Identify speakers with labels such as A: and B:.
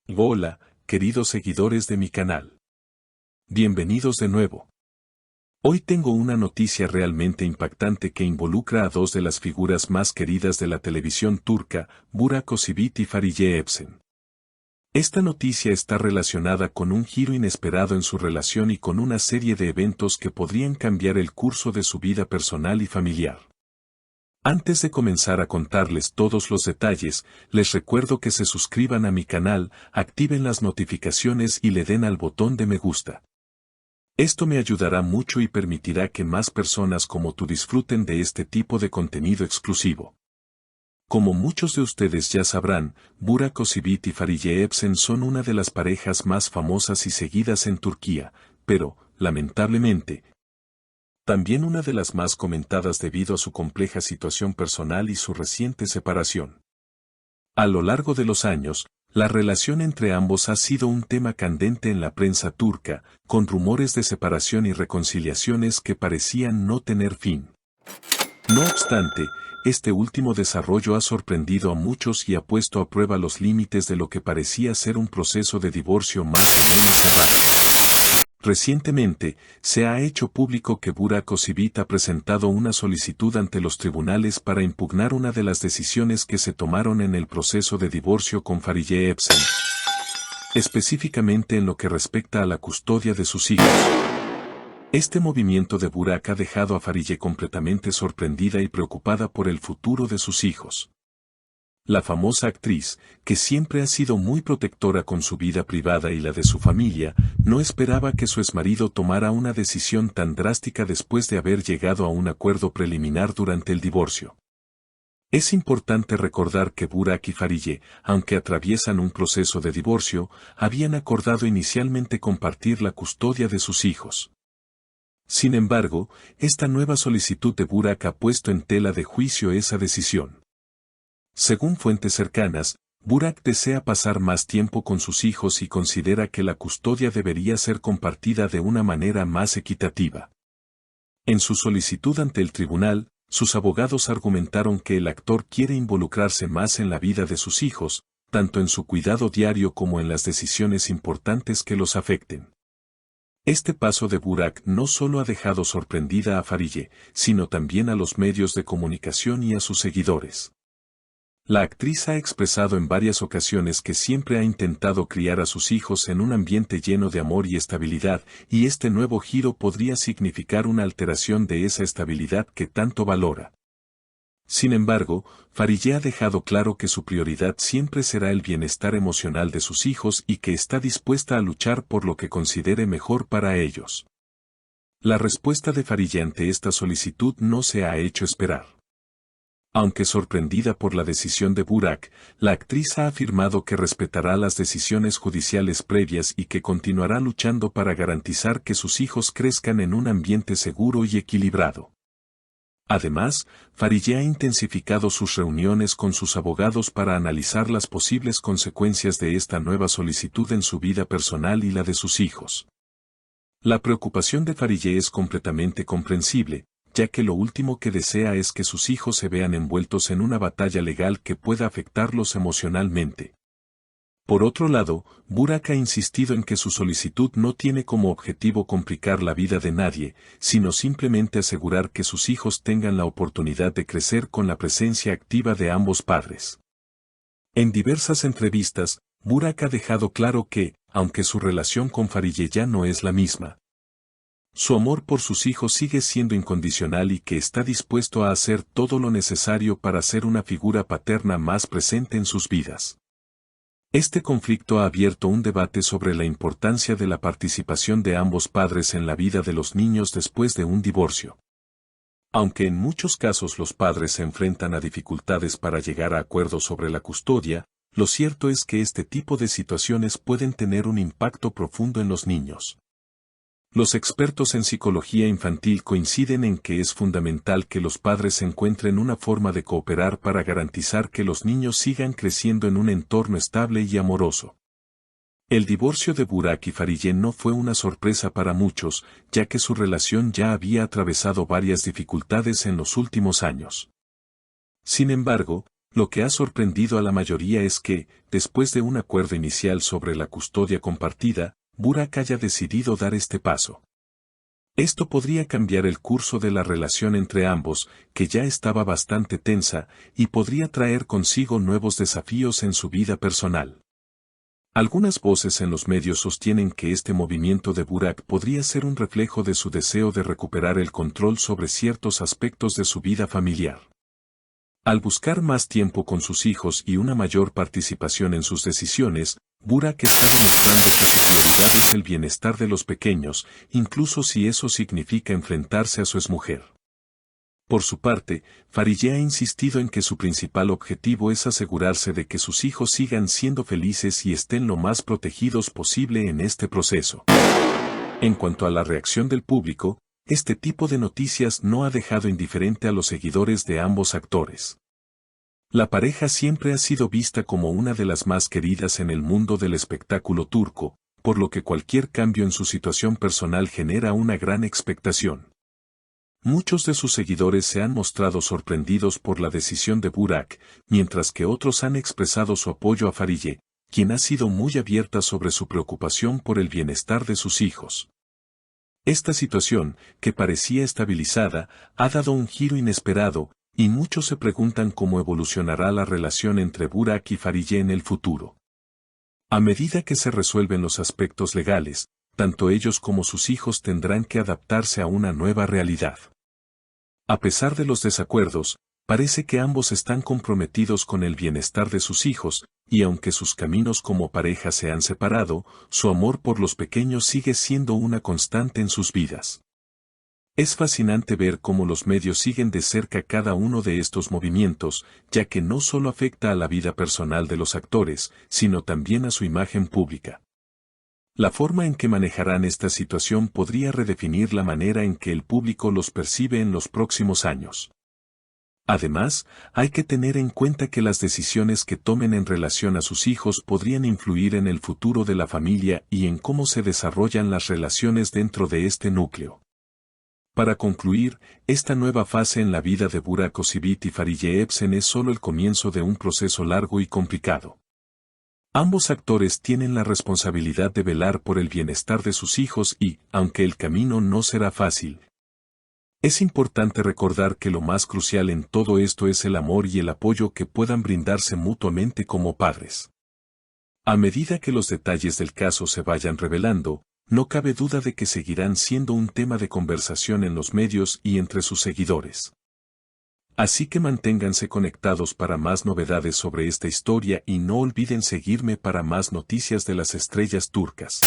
A: Hola, queridos seguidores de mi canal. Bienvenidos de nuevo. Hoy tengo una noticia realmente impactante que involucra a dos de las figuras más queridas de la televisión turca, Burak Özçivit y Fariye Evcen. Esta noticia está relacionada con un giro inesperado en su relación y con una serie de eventos que podrían cambiar el curso de su vida personal y familiar. Antes de comenzar a contarles todos los detalles, les recuerdo que se suscriban a mi canal, activen las notificaciones y le den al botón de me gusta. Esto me ayudará mucho y permitirá que más personas como tú disfruten de este tipo de contenido exclusivo. Como muchos de ustedes ya sabrán, Burak Özçivit y Fariye Evcen son una de las parejas más famosas y seguidas en Turquía, pero, lamentablemente, también una de las más comentadas debido a su compleja situación personal y su reciente separación. A lo largo de los años, la relación entre ambos ha sido un tema candente en la prensa turca, con rumores de separación y reconciliaciones que parecían no tener fin. No obstante, este último desarrollo ha sorprendido a muchos y ha puesto a prueba los límites de lo que parecía ser un proceso de divorcio más o menos cerrado. Recientemente, se ha hecho público que Burak Özçivit ha presentado una solicitud ante los tribunales para impugnar una de las decisiones que se tomaron en el proceso de divorcio con Fariye Evcen, específicamente en lo que respecta a la custodia de sus hijos. Este movimiento de Burak ha dejado a Fariye completamente sorprendida y preocupada por el futuro de sus hijos. La famosa actriz, que siempre ha sido muy protectora con su vida privada y la de su familia, no esperaba que su exmarido tomara una decisión tan drástica después de haber llegado a un acuerdo preliminar durante el divorcio. Es importante recordar que Burak y Fariye, aunque atraviesan un proceso de divorcio, habían acordado inicialmente compartir la custodia de sus hijos. Sin embargo, esta nueva solicitud de Burak ha puesto en tela de juicio esa decisión. Según fuentes cercanas, Burak desea pasar más tiempo con sus hijos y considera que la custodia debería ser compartida de una manera más equitativa. En su solicitud ante el tribunal, sus abogados argumentaron que el actor quiere involucrarse más en la vida de sus hijos, tanto en su cuidado diario como en las decisiones importantes que los afecten. Este paso de Burak no solo ha dejado sorprendida a Fariye, sino también a los medios de comunicación y a sus seguidores. La actriz ha expresado en varias ocasiones que siempre ha intentado criar a sus hijos en un ambiente lleno de amor y estabilidad, y este nuevo giro podría significar una alteración de esa estabilidad que tanto valora. Sin embargo, Fariye ha dejado claro que su prioridad siempre será el bienestar emocional de sus hijos y que está dispuesta a luchar por lo que considere mejor para ellos. La respuesta de Fariye ante esta solicitud no se ha hecho esperar. Aunque sorprendida por la decisión de Burak, la actriz ha afirmado que respetará las decisiones judiciales previas y que continuará luchando para garantizar que sus hijos crezcan en un ambiente seguro y equilibrado. Además, Fariye ha intensificado sus reuniones con sus abogados para analizar las posibles consecuencias de esta nueva solicitud en su vida personal y la de sus hijos. La preocupación de Fariye es completamente comprensible, ya que lo último que desea es que sus hijos se vean envueltos en una batalla legal que pueda afectarlos emocionalmente. Por otro lado, Burak ha insistido en que su solicitud no tiene como objetivo complicar la vida de nadie, sino simplemente asegurar que sus hijos tengan la oportunidad de crecer con la presencia activa de ambos padres. En diversas entrevistas, Burak ha dejado claro que, aunque su relación con Fariye ya no es la misma, su amor por sus hijos sigue siendo incondicional y que está dispuesto a hacer todo lo necesario para ser una figura paterna más presente en sus vidas. Este conflicto ha abierto un debate sobre la importancia de la participación de ambos padres en la vida de los niños después de un divorcio. Aunque en muchos casos los padres se enfrentan a dificultades para llegar a acuerdos sobre la custodia, lo cierto es que este tipo de situaciones pueden tener un impacto profundo en los niños. Los expertos en psicología infantil coinciden en que es fundamental que los padres encuentren una forma de cooperar para garantizar que los niños sigan creciendo en un entorno estable y amoroso. El divorcio de Burak y Fariye no fue una sorpresa para muchos, ya que su relación ya había atravesado varias dificultades en los últimos años. Sin embargo, Lo que ha sorprendido a la mayoría es que, después de un acuerdo inicial sobre la custodia compartida, Burak haya decidido dar este paso. Esto podría cambiar el curso de la relación entre ambos, que ya estaba bastante tensa, y podría traer consigo nuevos desafíos en su vida personal. Algunas voces en los medios sostienen que este movimiento de Burak podría ser un reflejo de su deseo de recuperar el control sobre ciertos aspectos de su vida familiar. Al buscar más tiempo con sus hijos y una mayor participación en sus decisiones, Burak está demostrando que su prioridad es el bienestar de los pequeños, incluso si eso significa enfrentarse a su exmujer. Por su parte, Farideh ha insistido en que su principal objetivo es asegurarse de que sus hijos sigan siendo felices y estén lo más protegidos posible en este proceso. En cuanto a la reacción del público, este tipo de noticias no ha dejado indiferente a los seguidores de ambos actores. La pareja siempre ha sido vista como una de las más queridas en el mundo del espectáculo turco, por lo que cualquier cambio en su situación personal genera una gran expectación. Muchos de sus seguidores se han mostrado sorprendidos por la decisión de Burak, mientras que otros han expresado su apoyo a Farideh, quien ha sido muy abierta sobre su preocupación por el bienestar de sus hijos. Esta situación, que parecía estabilizada, ha dado un giro inesperado, y muchos se preguntan cómo evolucionará la relación entre Burak y Farideh en el futuro. A medida que se resuelven los aspectos legales, tanto ellos como sus hijos tendrán que adaptarse a una nueva realidad. A pesar de los desacuerdos, parece que ambos están comprometidos con el bienestar de sus hijos, y aunque sus caminos como pareja se han separado, su amor por los pequeños sigue siendo una constante en sus vidas. Es fascinante ver cómo los medios siguen de cerca cada uno de estos movimientos, ya que no solo afecta a la vida personal de los actores, sino también a su imagen pública. La forma en que manejarán esta situación podría redefinir la manera en que el público los percibe en los próximos años. Además, hay que tener en cuenta que las decisiones que tomen en relación a sus hijos podrían influir en el futuro de la familia y en cómo se desarrollan las relaciones dentro de este núcleo. Para concluir, esta nueva fase en la vida de Burak Özçivit y Farideh Evcen es solo el comienzo de un proceso largo y complicado. Ambos actores tienen la responsabilidad de velar por el bienestar de sus hijos y, aunque el camino no será fácil, es importante recordar que lo más crucial en todo esto es el amor y el apoyo que puedan brindarse mutuamente como padres. A medida que los detalles del caso se vayan revelando, no cabe duda de que seguirán siendo un tema de conversación en los medios y entre sus seguidores. Así que manténganse conectados para más novedades sobre esta historia y no olviden seguirme para más noticias de las estrellas turcas.